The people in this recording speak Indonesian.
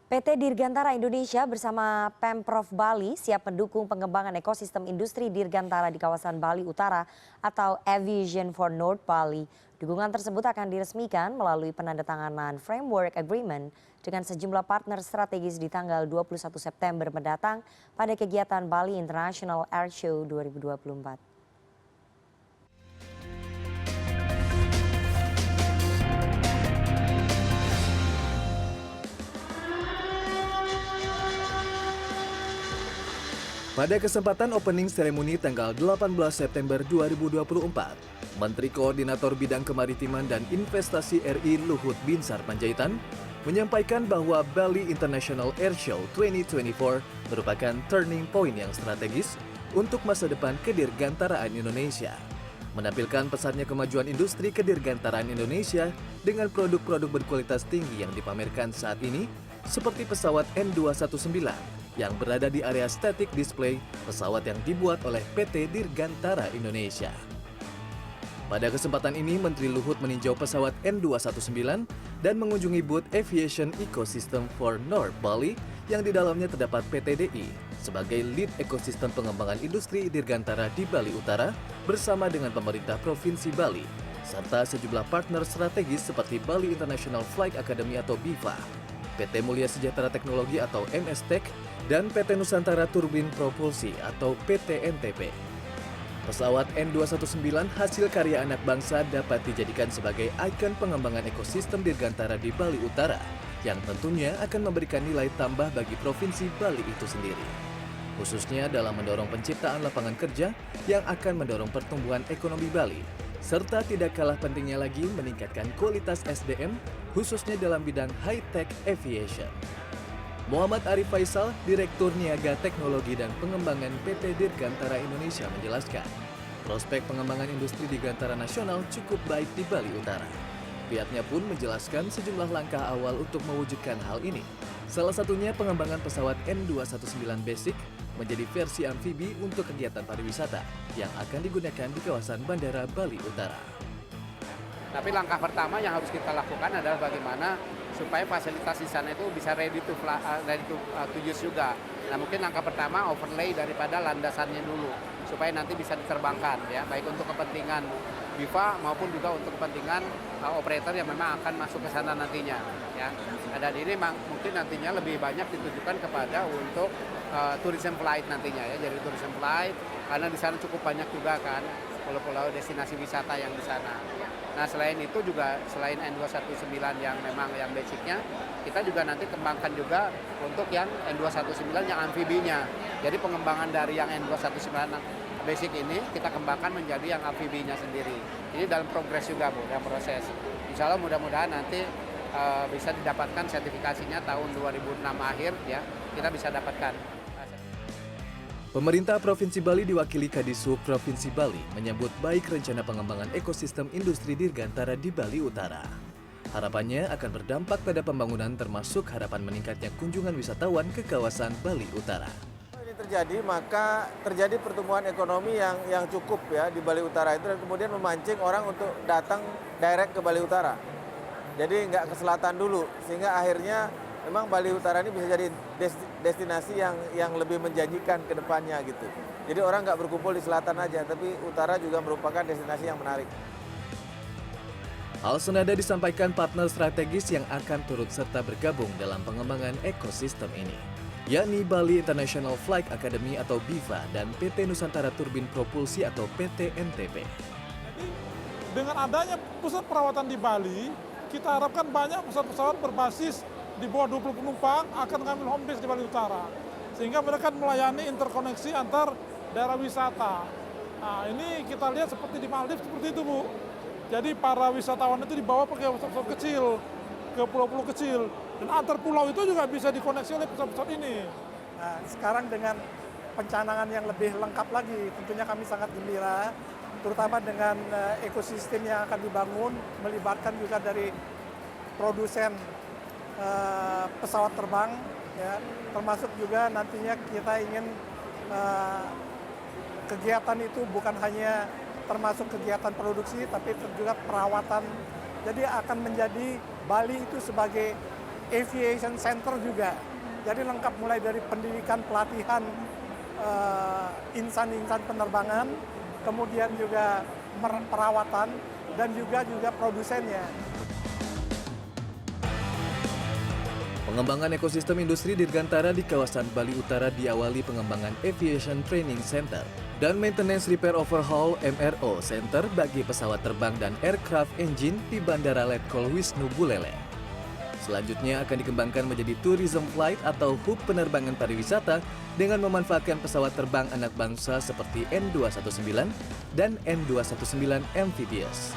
PT Dirgantara Indonesia bersama Pemprov Bali siap mendukung pengembangan ekosistem industri dirgantara di kawasan Bali Utara atau Aviation for North Bali. Dukungan tersebut akan diresmikan melalui penandatanganan Framework Agreement dengan sejumlah partner strategis di tanggal 21 September mendatang pada kegiatan Bali International Air Show 2024. Pada kesempatan opening ceremony tanggal 18 September 2024, Menteri Koordinator Bidang Kemaritiman dan Investasi RI Luhut Binsar Panjaitan menyampaikan bahwa Bali International Air Show 2024 merupakan turning point yang strategis untuk masa depan kedirgantaraan Indonesia. Menampilkan pesatnya kemajuan industri kedirgantaraan Indonesia dengan produk-produk berkualitas tinggi yang dipamerkan saat ini, seperti pesawat N219 yang berada di area static display pesawat yang dibuat oleh PT Dirgantara Indonesia. Pada kesempatan ini, Menteri Luhut meninjau pesawat N219 dan mengunjungi booth Aviation Ecosystem for North Bali yang di dalamnya terdapat PT DI sebagai lead ekosistem pengembangan industri dirgantara di Bali Utara bersama dengan pemerintah Provinsi Bali, serta sejumlah partner strategis seperti Bali International Flight Academy atau BIFA, PT Mulia Sejahtera Teknologi atau MS-Tech, dan PT Nusantara Turbin Propulsi atau PT NTP. Pesawat N219 hasil karya anak bangsa dapat dijadikan sebagai ikon pengembangan ekosistem dirgantara di Bali Utara yang tentunya akan memberikan nilai tambah bagi Provinsi Bali itu sendiri. Khususnya dalam mendorong penciptaan lapangan kerja yang akan mendorong pertumbuhan ekonomi Bali, serta tidak kalah pentingnya lagi meningkatkan kualitas SDM khususnya dalam bidang high-tech aviation. Muhammad Arif Faisal, Direktur Niaga Teknologi dan Pengembangan PT Dirgantara Indonesia menjelaskan, prospek pengembangan industri dirgantara nasional cukup baik di Bali Utara. Pihaknya pun menjelaskan sejumlah langkah awal untuk mewujudkan hal ini. Salah satunya pengembangan pesawat N219 Basic menjadi versi amfibi untuk kegiatan pariwisata yang akan digunakan di kawasan Bandara Bali Utara. Tapi langkah pertama yang harus kita lakukan adalah bagaimana supaya fasilitas di sana itu bisa ready to use juga. Nah, mungkin langkah pertama overlay daripada landasannya dulu supaya nanti bisa diterbangkan ya, baik untuk kepentingan BIFA maupun juga untuk kepentingan operator yang memang akan masuk ke sana nantinya ya. Dan ini mungkin nantinya lebih banyak ditujukan kepada untuk tourism flight nantinya ya, jadi tourism flight karena di sana cukup banyak juga kan pulau-pulau destinasi wisata yang di sana. Nah, selain itu juga selain N219 yang memang yang basicnya, kita juga nanti kembangkan juga untuk yang N219 yang amfibinya. Jadi pengembangan dari yang N219 basic ini kita kembangkan menjadi yang amfibinya sendiri. Ini dalam progres juga Bu, dalam proses. Insya Allah mudah-mudahan nanti bisa didapatkan sertifikasinya tahun 2006 akhir ya, kita bisa dapatkan. Pemerintah Provinsi Bali diwakili Kadisub Provinsi Bali menyambut baik rencana pengembangan ekosistem industri dirgantara di Bali Utara. Harapannya akan berdampak pada pembangunan termasuk harapan meningkatnya kunjungan wisatawan ke kawasan Bali Utara. Ini terjadi maka terjadi pertumbuhan ekonomi yang cukup ya di Bali Utara itu dan kemudian memancing orang untuk datang direct ke Bali Utara. Jadi nggak ke selatan dulu sehingga akhirnya memang Bali Utara ini bisa jadi destinasi yang lebih menjanjikan ke depannya gitu. Jadi orang nggak berkumpul di selatan aja, tapi utara juga merupakan destinasi yang menarik. Hal senada disampaikan partner strategis yang akan turut serta bergabung dalam pengembangan ekosistem ini, yakni Bali International Flight Academy atau BIFA dan PT Nusantara Turbin Propulsi atau PT NTP. Jadi dengan adanya pusat perawatan di Bali, kita harapkan banyak pesawat-pesawat berbasis di bawah 20 penumpang akan mengambil home base di Bali Utara. Sehingga mereka melayani interkoneksi antar daerah wisata. Nah, ini kita lihat seperti di Maldives seperti itu Bu. Jadi para wisatawan itu dibawa pakai pesawat kecil ke pulau-pulau kecil. Dan antar pulau itu juga bisa dikoneksi oleh pesawat-pesawat ini. Nah, sekarang dengan pencanangan yang lebih lengkap lagi, tentunya kami sangat gembira. Terutama dengan ekosistem yang akan dibangun, melibatkan juga dari produsen pesawat terbang, ya, termasuk juga nantinya kita ingin kegiatan itu bukan hanya termasuk kegiatan produksi, tapi juga perawatan. Jadi akan menjadi Bali itu sebagai aviation center juga. Jadi lengkap mulai dari pendidikan, pelatihan insan-insan penerbangan, kemudian juga perawatan, dan juga produsennya. Pengembangan ekosistem industri dirgantara di kawasan Bali Utara diawali pengembangan Aviation Training Center dan Maintenance Repair Overhaul MRO Center bagi pesawat terbang dan aircraft engine di Bandara Letkol Wisnu Buleleng. Selanjutnya akan dikembangkan menjadi tourism flight atau hub penerbangan pariwisata dengan memanfaatkan pesawat terbang anak bangsa seperti N219 dan N219 Amphibious.